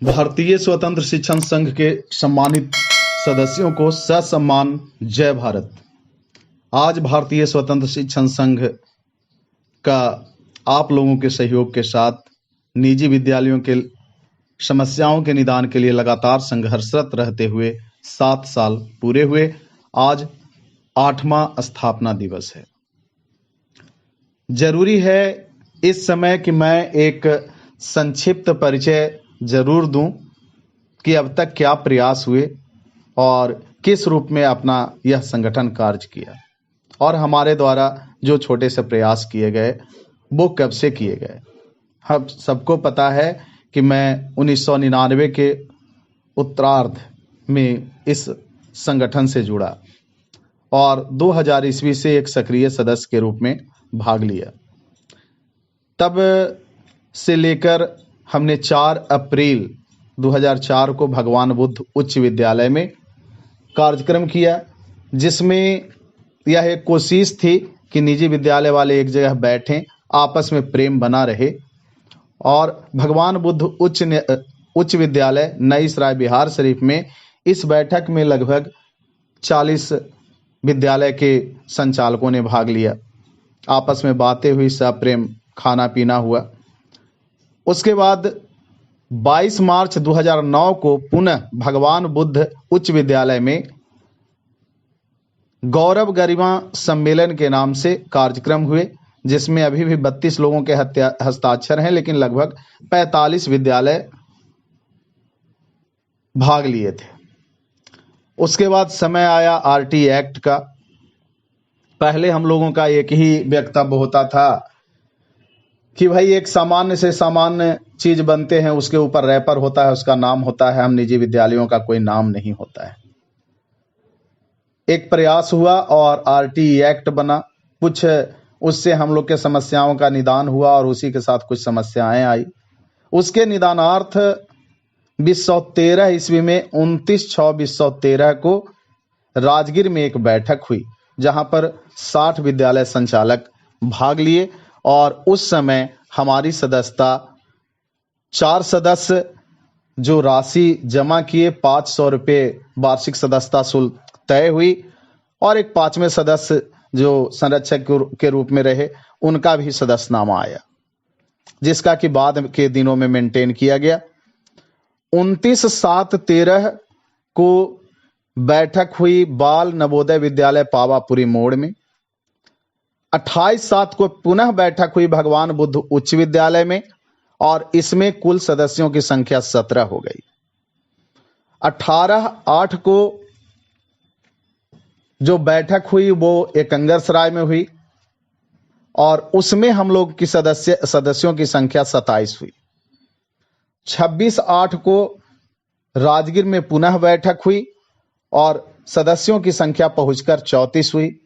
भारतीय स्वतंत्र शिक्षण संघ के सम्मानित सदस्यों को ससम्मान जय भारत। आज भारतीय स्वतंत्र शिक्षण संघ का आप लोगों के सहयोग के साथ निजी विद्यालयों के समस्याओं के निदान के लिए लगातार संघर्षरत रहते हुए 7 साल पूरे हुए। आज 8वां स्थापना दिवस है। जरूरी है इस समय कि मैं एक संक्षिप्त परिचय जरूर दूं कि अब तक क्या प्रयास हुए और किस रूप में अपना यह संगठन कार्य किया और हमारे द्वारा जो छोटे से प्रयास किए गए वो कब से किए गए। हम सबको पता है कि मैं 1999 के उत्तरार्ध में इस संगठन से जुड़ा और 2000 ईस्वी से एक सक्रिय सदस्य के रूप में भाग लिया। तब से लेकर हमने 4 अप्रैल 2004 को भगवान बुद्ध उच्च विद्यालय में कार्यक्रम किया, जिसमें यह एक कोशिश थी कि निजी विद्यालय वाले एक जगह बैठें, आपस में प्रेम बना रहे। और भगवान बुद्ध उच्च विद्यालय नई सराय बिहार शरीफ में इस बैठक में लगभग 40 विद्यालय के संचालकों ने भाग लिया। आपस में बातें हुई, सप्रेम खाना पीना हुआ। उसके बाद 22 मार्च 2009 को पुनः भगवान बुद्ध उच्च विद्यालय में गौरव गरिमा सम्मेलन के नाम से कार्यक्रम हुए, जिसमें अभी भी 32 लोगों के हस्ताक्षर हैं, लेकिन लगभग 45 विद्यालय भाग लिए थे। उसके बाद समय आया आरटी एक्ट का। पहले हम लोगों का एक ही वक्तव्य होता था कि भाई एक सामान्य से सामान्य चीज बनते हैं, उसके ऊपर रैपर होता है, उसका नाम होता है। हम निजी विद्यालयों का कोई नाम नहीं होता है। एक प्रयास हुआ और आरटी एक्ट बना। कुछ उससे हम लोग के समस्याओं का निदान हुआ और उसी के साथ कुछ समस्याएं आई। उसके निदानार्थ 2013 ईस्वी में 29/6/2013 को राजगीर में एक बैठक हुई, जहां पर 60 विद्यालय संचालक भाग लिए। और उस समय हमारी सदस्यता 4 सदस्य जो राशि जमा किए, 500 रुपये वार्षिक सदस्यता शुल्क तय हुई, और एक 5वें सदस्य जो संरक्षक के रूप में रहे, उनका भी सदस्यनामा आया, जिसका कि बाद के दिनों में मेंटेन किया गया। 29/7/13 को बैठक हुई बाल नवोदय विद्यालय पावापुरी मोड़ में। 28/7 को पुनः बैठक हुई भगवान बुद्ध उच्च विद्यालय में, और इसमें कुल सदस्यों की संख्या 17 हो गई। 18/8 को जो बैठक हुई वो एकंगरसराय में हुई, और उसमें हम लोग की सदस्यों की संख्या 27 हुई। 26/8 को राजगीर में पुनः बैठक हुई और सदस्यों की संख्या पहुंचकर 34 हुई।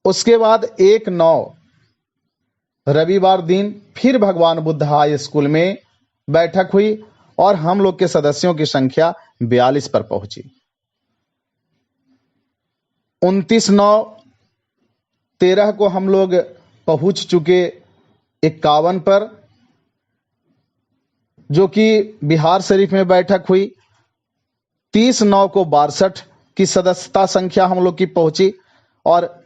उसके बाद 1/9 रविवार दिन फिर भगवान बुद्ध हाई स्कूल में बैठक हुई और हम लोग के सदस्यों की संख्या 42 पर पहुंची। 29/9/13 को हम लोग पहुंच चुके 51 पर, जो कि बिहार शरीफ में बैठक हुई। 30/9 को 62 की सदस्यता संख्या हम लोग की पहुंची, और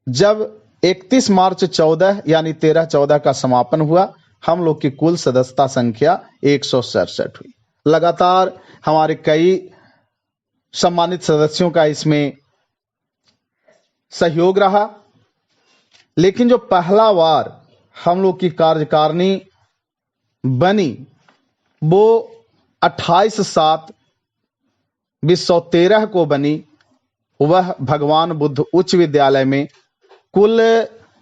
जब 31 मार्च 14 यानी 13/14 का समापन हुआ, हम लोग की कुल सदस्यता संख्या 167 हुई। लगातार हमारे कई सम्मानित सदस्यों का इसमें सहयोग रहा। लेकिन जो पहला बार हम लोग की कार्यकारिणी बनी वो 28/7/2013 को बनी। वह भगवान बुद्ध उच्च विद्यालय में कुल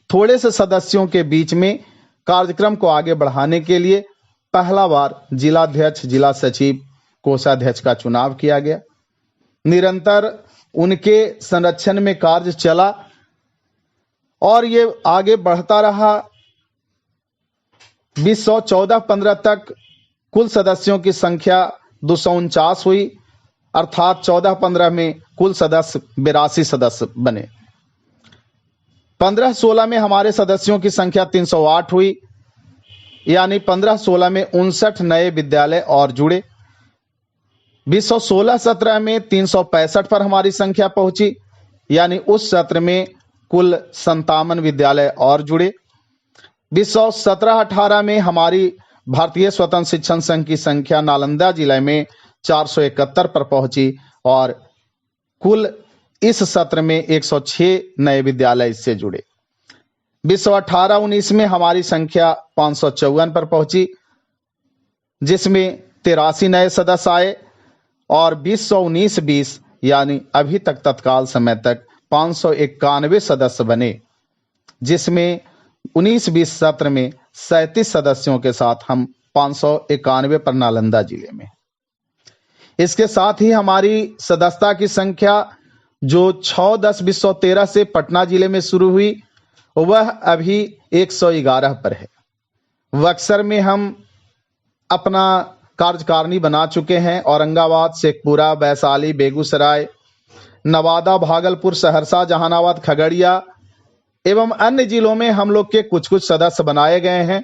थोड़े से सदस्यों के बीच में कार्यक्रम को आगे बढ़ाने के लिए पहला बार जिलाध्यक्ष, जिला सचिव, कोषाध्यक्ष का चुनाव किया गया। निरंतर उनके संरक्षण में कार्य चला और ये आगे बढ़ता रहा। 2014-15 तक कुल सदस्यों की संख्या 249 हुई, अर्थात 14-15 में कुल सदस्य 82 सदस्य बने। 15-16 में हमारे सदस्यों की संख्या 308 हुई। यानी 15-16 में 59 नए विद्यालय और जुड़े। 2016-17 में 365 पर हमारी संख्या पहुंची, यानी उस सत्र में कुल 57 विद्यालय और जुड़े। 2017-18 में हमारी भारतीय स्वतंत्र शिक्षण संघ की संख्या नालंदा जिले में 471 पर पहुंची और कुल इस सत्र में 106 नए विद्यालय इससे जुड़े। 2018-19 में हमारी संख्या 554 पर पहुंची, जिसमें 83 नए सदस्य आए और 2019-20 यानी अभी तक तत्काल समय तक 591 सदस्य बने, जिसमें 19-20 सत्र में 37 सदस्यों के साथ हम 591 पर नालंदा जिले में। इसके साथ ही हमारी सदस्यता की संख्या जो 6-10-2013 से पटना जिले में शुरू हुई, वह अभी 111 पर है। बक्सर में हम अपना कार्यकारिणी बना चुके हैं। औरंगाबाद, शेखपुरा, वैशाली, बेगूसराय, नवादा, भागलपुर, सहरसा, जहानाबाद, खगड़िया एवं अन्य जिलों में हम लोग के कुछ कुछ सदस्य बनाए गए हैं।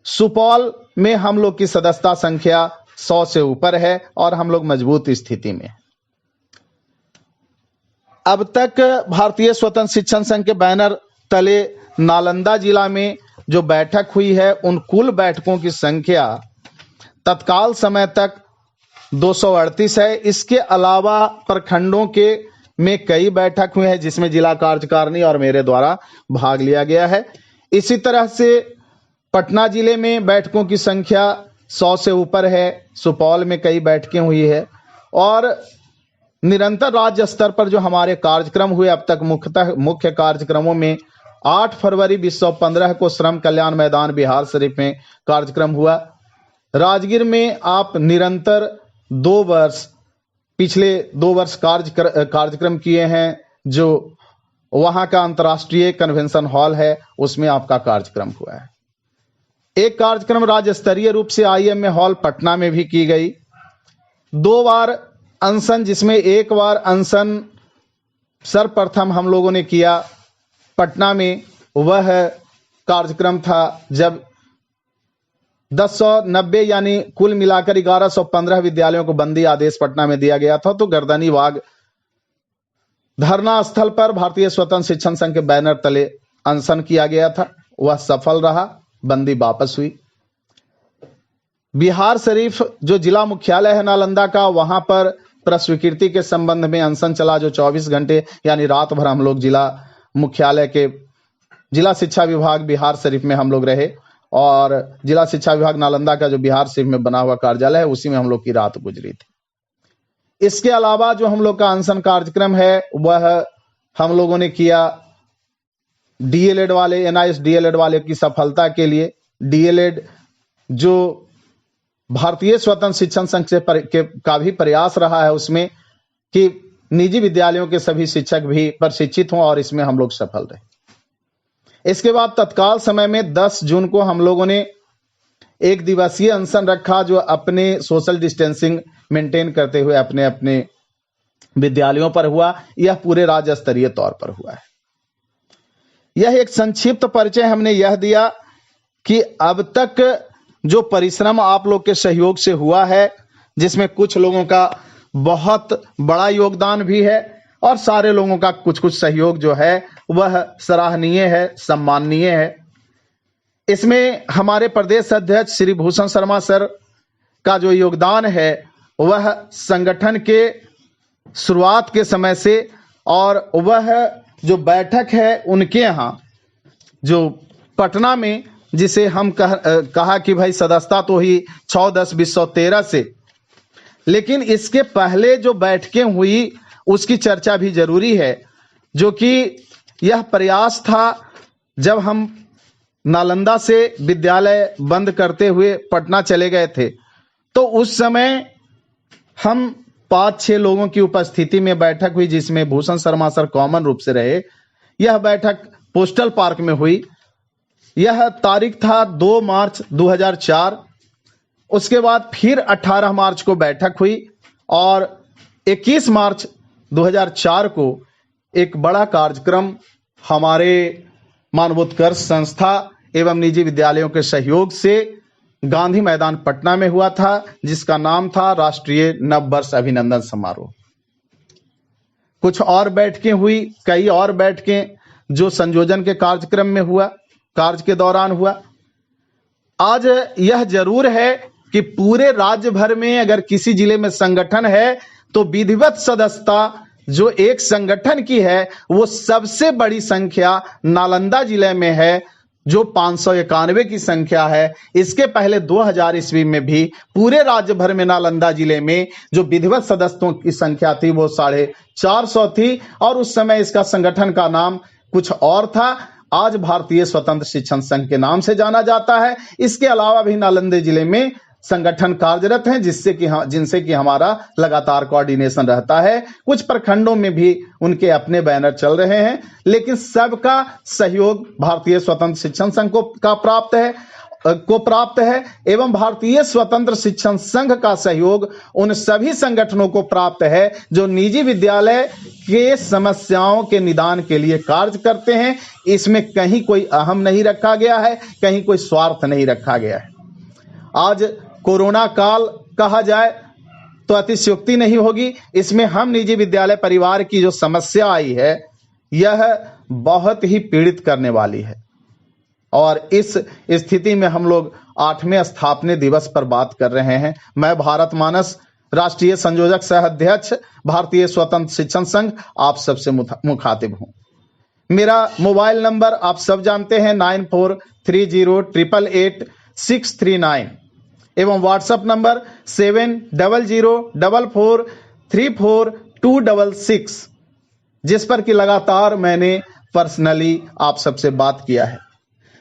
सुपौल में हम लोग की सदस्यता संख्या 100 से ऊपर है और हम लोग मजबूत स्थिति में। अब तक भारतीय स्वतंत्र शिक्षण संघ के बैनर तले नालंदा जिला में जो बैठक हुई है, उन कुल बैठकों की संख्या तत्काल समय तक 238 है। इसके अलावा प्रखंडों के में कई बैठक हुए हैं, जिसमें जिला कार्यकारिणी और मेरे द्वारा भाग लिया गया है। इसी तरह से पटना जिले में बैठकों की संख्या 100 से ऊपर है। सुपौल में कई बैठकें हुई है और निरंतर राज्य स्तर पर जो हमारे कार्यक्रम हुए, अब तक मुख्य कार्यक्रमों में 8 फरवरी 2015 को श्रम कल्याण मैदान बिहार शरीफ में कार्यक्रम हुआ। राजगीर में आप निरंतर पिछले 2 वर्ष कार्यक्रम किए हैं, जो वहां का अंतर्राष्ट्रीय कन्वेंशन हॉल है, उसमें आपका कार्यक्रम हुआ है। एक कार्यक्रम राज्य स्तरीय रूप से IMA हॉल पटना में भी की गई। 2 बार अनशन, जिसमें एक बार अनशन सर्वप्रथम हम लोगों ने किया पटना में, वह कार्यक्रम था जब 1090 यानी कुल मिलाकर 1115 विद्यालयों को बंदी आदेश पटना में दिया गया था। तो गर्दनी बाग धरना स्थल पर भारतीय स्वतंत्र शिक्षण संघ के बैनर तले अनशन किया गया था, वह सफल रहा, बंदी वापस हुई। बिहार शरीफ जो जिला मुख्यालय है नालंदा का, वहां पर प्रस्वीकृति के संबंध में अनशन चला, जो 24 घंटे यानी रात भर हम लोग जिला मुख्यालय के जिला शिक्षा विभाग बिहार शरीफ में हम लोग रहे और जिला शिक्षा विभाग नालंदा का जो बिहार शरीफ में बना हुआ कार्यालय है, उसी में हम लोग की रात गुजरी थी। इसके अलावा जो हम लोग का अनशन कार्यक्रम है, वह हम लोगों ने किया DLED वाले, NIS DLED वाले की सफलता के लिए। DLED जो भारतीय स्वतंत्र शिक्षण संघ से का भी प्रयास रहा है उसमें कि निजी विद्यालयों के सभी शिक्षक भी प्रशिक्षित हों, और इसमें हम लोग सफल रहे। इसके बाद तत्काल समय में 10 जून को हम लोगों ने एक दिवसीय अनशन रखा, जो अपने सोशल डिस्टेंसिंग मेंटेन करते हुए अपने अपने विद्यालयों पर हुआ। यह पूरे राज्य स्तरीय तौर पर हुआ है। यह एक संक्षिप्त परिचय हमने यह दिया कि अब तक जो परिश्रम आप लोग के सहयोग से हुआ है, जिसमें कुछ लोगों का बहुत बड़ा योगदान भी है और सारे लोगों का कुछ कुछ सहयोग जो है वह सराहनीय है, सम्माननीय है। इसमें हमारे प्रदेश अध्यक्ष श्री भूषण शर्मा सर का जो योगदान है, वह संगठन के शुरुआत के समय से, और वह जो बैठक है उनके यहाँ जो पटना में, जिसे हम कहा कि भाई सदस्यता तो ही 6-10-2013 से, लेकिन इसके पहले जो बैठकें हुई उसकी चर्चा भी जरूरी है, जो कि यह प्रयास था जब हम नालंदा से विद्यालय बंद करते हुए पटना चले गए थे, तो उस समय हम 5-6 लोगों की उपस्थिति में बैठक हुई, जिसमें भूषण शर्मा सर कॉमन रूप से रहे। यह बैठक पोस्टल पार्क में हुई। यह तारीख था 2 मार्च 2004। उसके बाद फिर 18 मार्च को बैठक हुई और 21 मार्च 2004 को एक बड़ा कार्यक्रम हमारे मानवोत्कर्ष संस्था एवं निजी विद्यालयों के सहयोग से गांधी मैदान पटना में हुआ था, जिसका नाम था राष्ट्रीय नववर्ष अभिनंदन समारोह। कुछ और बैठकें हुई, कई और बैठकें जो संयोजन के कार्यक्रम में हुआ, कार्य के दौरान हुआ। आज यह जरूर है कि पूरे राज्य भर में अगर किसी जिले में संगठन है तो विधिवत सदस्यता जो एक संगठन की है वो सबसे बड़ी संख्या नालंदा जिले में है, जो 591 की संख्या है। इसके पहले 2000 ईस्वी में भी पूरे राज्य भर में नालंदा जिले में जो विधिवत सदस्यों की संख्या थी वो 450 थी, और उस समय इसका संगठन का नाम कुछ और था। आज भारतीय स्वतंत्र शिक्षण संघ के नाम से जाना जाता है। इसके अलावा भी नालंदा जिले में संगठन कार्यरत हैं, जिनसे कि हमारा लगातार कोऑर्डिनेशन रहता है। कुछ प्रखंडों में भी उनके अपने बैनर चल रहे हैं, लेकिन सबका सहयोग भारतीय स्वतंत्र शिक्षण संघ को प्राप्त है एवं भारतीय स्वतंत्र शिक्षण संघ का सहयोग उन सभी संगठनों को प्राप्त है जो निजी विद्यालय के समस्याओं के निदान के लिए कार्य करते हैं। इसमें कहीं कोई अहम नहीं रखा गया है, कहीं कोई स्वार्थ नहीं रखा गया है। आज कोरोना काल कहा जाए तो अतिशयोक्ति नहीं होगी। इसमें हम निजी विद्यालय परिवार की जो समस्या आई है यह बहुत ही पीड़ित करने वाली है, और इस स्थिति में हम लोग 8वें स्थापना दिवस पर बात कर रहे हैं। मैं भारत मानस राष्ट्रीय संयोजक सह अध्यक्ष भारतीय स्वतंत्र शिक्षण संघ आप सबसे मुखातिब हूं। मेरा मोबाइल नंबर आप सब जानते हैं 9430888639 एवं व्हाट्सएप नंबर 7004443266, जिस पर कि लगातार मैंने पर्सनली आप सबसे बात किया है।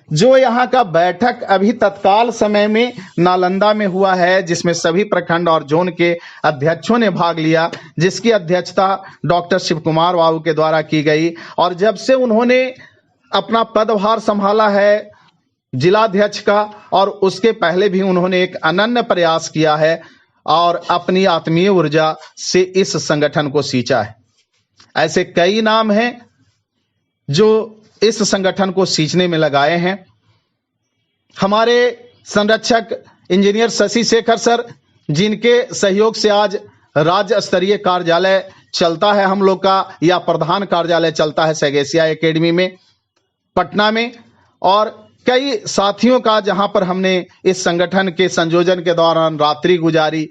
जो यहाँ का बैठक अभी तत्काल समय में नालंदा में हुआ है, जिसमें सभी प्रखंड और जोन के अध्यक्षों ने भाग लिया, जिसकी अध्यक्षता डॉक्टर शिव कुमार बाबू के द्वारा की गई। और जब से उन्होंने अपना पदभार संभाला है जिलाध्यक्ष का, और उसके पहले भी उन्होंने एक अनन्य प्रयास किया है और अपनी आत्मीय ऊर्जा से इस संगठन को सींचा है। ऐसे कई नाम हैं जो इस संगठन को सींचने में लगाए हैं। हमारे संरक्षक इंजीनियर शशि शेखर सर, जिनके सहयोग से आज राज्य स्तरीय कार्यालय चलता है हम लोग का, या प्रधान कार्यालय चलता है सैगेसिया एकेडमी में पटना में, और कई साथियों का जहां पर हमने इस संगठन के संयोजन के दौरान रात्रि गुजारी,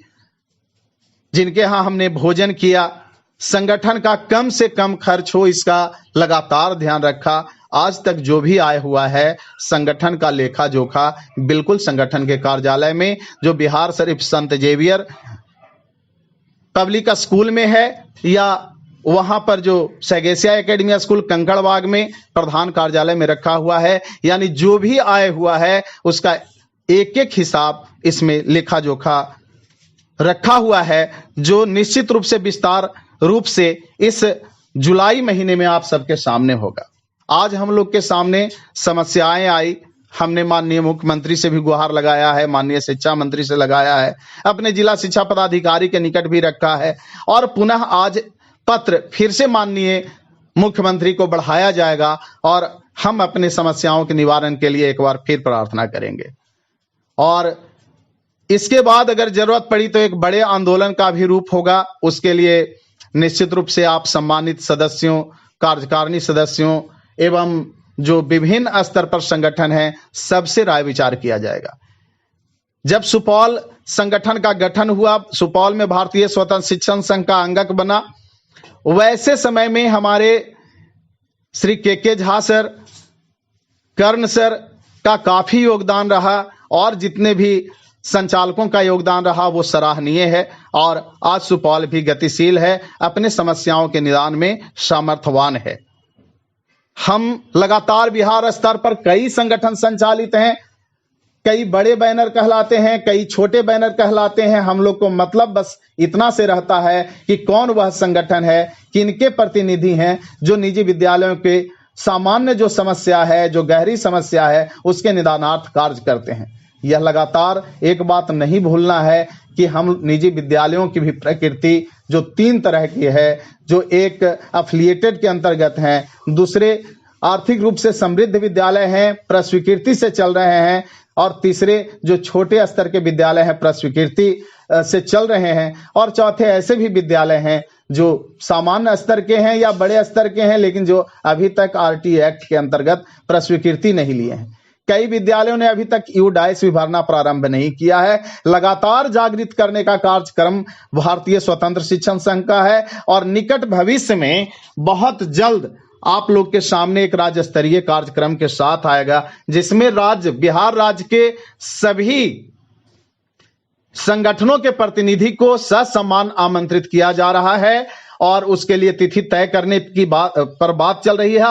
जिनके यहां हमने भोजन किया, संगठन का कम से कम खर्च हो इसका लगातार ध्यान रखा। आज तक जो भी आया हुआ है संगठन का लेखा जोखा बिल्कुल संगठन के कार्यालय में, जो बिहार शरीफ संत जेवियर पब्लिक स्कूल में है, या वहां पर जो सैगेसिया एकेडमी स्कूल कंकड़बाग में प्रधान कार्यालय में रखा हुआ है। यानी जो भी आया हुआ है उसका एक एक हिसाब इसमें लेखा जोखा रखा हुआ है, जो निश्चित रूप से विस्तार रूप से इस जुलाई महीने में आप सबके सामने होगा। आज हम लोग के सामने समस्याएं आई, हमने माननीय मुख्यमंत्री से भी गुहार लगाया है, माननीय शिक्षा मंत्री से लगाया है, अपने जिला शिक्षा पदाधिकारी के निकट भी रखा है, और पुनः आज पत्र फिर से माननीय मुख्यमंत्री को बढ़ाया जाएगा, और हम अपने समस्याओं के निवारण के लिए एक बार फिर प्रार्थना करेंगे। और इसके बाद अगर जरूरत पड़ी तो एक बड़े आंदोलन का भी रूप होगा। उसके लिए निश्चित रूप से आप सम्मानित सदस्यों, कार्यकारिणी सदस्यों एवं जो विभिन्न स्तर पर संगठन है सबसे राय विचार किया जाएगा। जब सुपौल संगठन का गठन हुआ, सुपौल में भारतीय स्वतंत्र शिक्षण संघ का अंगक बना, वैसे समय में हमारे श्री के झा सर, कर्ण सर का काफी योगदान रहा, और जितने भी संचालकों का योगदान रहा वो सराहनीय है। और आज सुपौल भी गतिशील है, अपने समस्याओं के निदान में सामर्थ्यवान है। हम लगातार बिहार स्तर पर कई संगठन संचालित हैं, कई बड़े बैनर कहलाते हैं, कई छोटे बैनर कहलाते हैं। हम लोग को मतलब बस इतना से रहता है कि कौन वह संगठन है, किनके प्रतिनिधि हैं जो निजी विद्यालयों के सामान्य जो समस्या है, जो गहरी समस्या है, उसके निदानार्थ कार्य करते हैं। यह लगातार एक बात नहीं भूलना है कि हम निजी विद्यालयों की भी प्रकृति जो 3 तरह की है, जो एक एफिलिएटेड के अंतर्गत हैं, दूसरे आर्थिक रूप से समृद्ध विद्यालय हैं, प्रस्वीकृति से चल रहे हैं, और तीसरे जो छोटे स्तर के विद्यालय हैं प्रस्वीकृति से चल रहे हैं, और चौथे ऐसे भी विद्यालय हैं जो सामान्य स्तर के हैं या बड़े स्तर के हैं लेकिन जो अभी तक आरटी एक्ट के अंतर्गत प्रस्वीकृति नहीं लिए हैं। कई विद्यालयों ने अभी तक यूडाइस भी भरना प्रारंभ नहीं किया है। लगातार जागृत करने का कार्यक्रम भारतीय स्वतंत्र शिक्षण संघ का है, और निकट भविष्य में बहुत जल्द आप लोग के सामने एक राज्य स्तरीय कार्यक्रम के साथ आएगा, जिसमें बिहार राज्य के सभी संगठनों के प्रतिनिधि को ससम्मान आमंत्रित किया जा रहा है, और उसके लिए तिथि तय करने की बात चल रही है।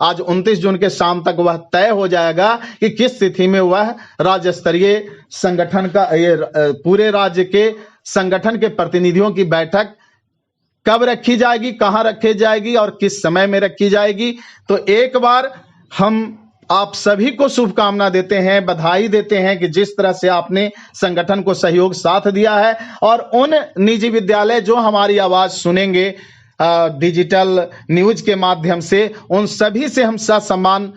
आज 29 जून के शाम तक वह तय हो जाएगा कि किस तिथि में वह राज्य स्तरीय संगठन का पूरे राज्य के संगठन के प्रतिनिधियों की बैठक कब रखी जाएगी, कहां रखी जाएगी और किस समय में रखी जाएगी। तो एक बार हम आप सभी को शुभकामना देते हैं, बधाई देते हैं कि जिस तरह से आपने संगठन को सहयोग साथ दिया है, और उन निजी विद्यालय जो हमारी आवाज सुनेंगे डिजिटल न्यूज के माध्यम से, उन सभी से हम ससम्मान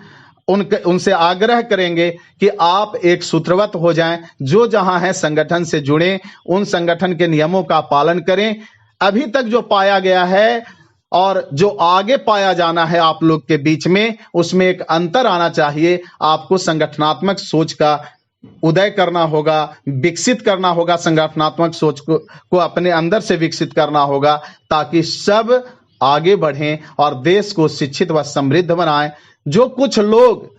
उनसे आग्रह करेंगे कि आप एक सूत्रवत हो जाएं, जो जहां है संगठन से जुड़े, उन संगठन के नियमों का पालन करें। अभी तक जो पाया गया है और जो आगे पाया जाना है आप लोग के बीच में, उसमें एक अंतर आना चाहिए। आपको संगठनात्मक सोच का उदय करना होगा, विकसित करना होगा, संगठनात्मक सोच को अपने अंदर से विकसित करना होगा, ताकि सब आगे बढ़ें और देश को शिक्षित व समृद्ध बनाएं। जो कुछ लोग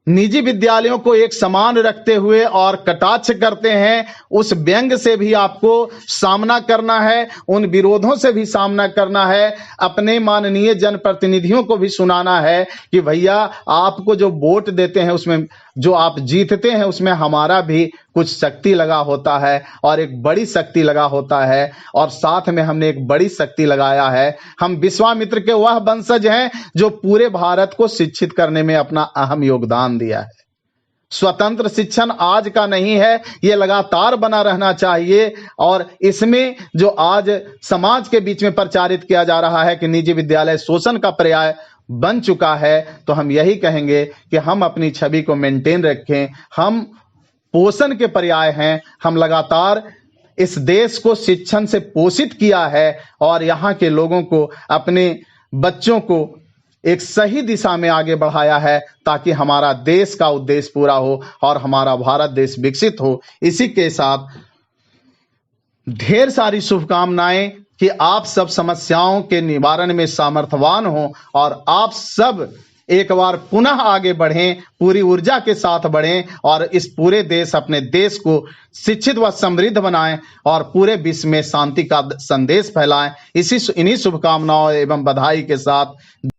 निजी विद्यालयों को एक समान रखते हुए और कटाक्ष करते हैं, उस व्यंग से भी आपको सामना करना है, उन विरोधों से भी सामना करना है। अपने माननीय जनप्रतिनिधियों को भी सुनाना है कि भैया आपको जो वोट देते हैं, उसमें जो आप जीतते हैं, उसमें हमारा भी कुछ शक्ति लगा होता है, और एक बड़ी शक्ति लगा होता है, और साथ में हमने एक बड़ी शक्ति लगाया है। हम विश्वामित्र के वह वंशज हैं जो पूरे भारत को शिक्षित करने में अपना अहम योगदान दिया है। स्वतंत्र शिक्षण आज का नहीं है, ये लगातार बना रहना चाहिए। और इसमें जो आज समाज के बीच में प्रचारित किया जा रहा है कि निजी विद्यालय शोषण का पर्याय बन चुका है, तो हम यही कहेंगे कि हम अपनी छवि को मेंटेन रखें। हम पोषण के पर्याय हैं। हम लगातार इस देश को शिक्षण से पोषित किया है, और यहाँ के लोगों को, अपने बच्चों को एक सही दिशा में आगे बढ़ाया है, ताकि हमारा देश का उद्देश्य पूरा हो और हमारा भारत देश विकसित हो। इसी के साथ ढेर सारी शुभकामनाएं कि आप सब समस्याओं के निवारण में सामर्थ्यवान हो, और आप सब एक बार पुनः आगे बढ़ें, पूरी ऊर्जा के साथ बढ़ें, और इस पूरे देश, अपने देश को शिक्षित व समृद्ध बनाएं, और पूरे विश्व में शांति का संदेश फैलाएं। इन्हीं शुभकामनाओं एवं बधाई के साथ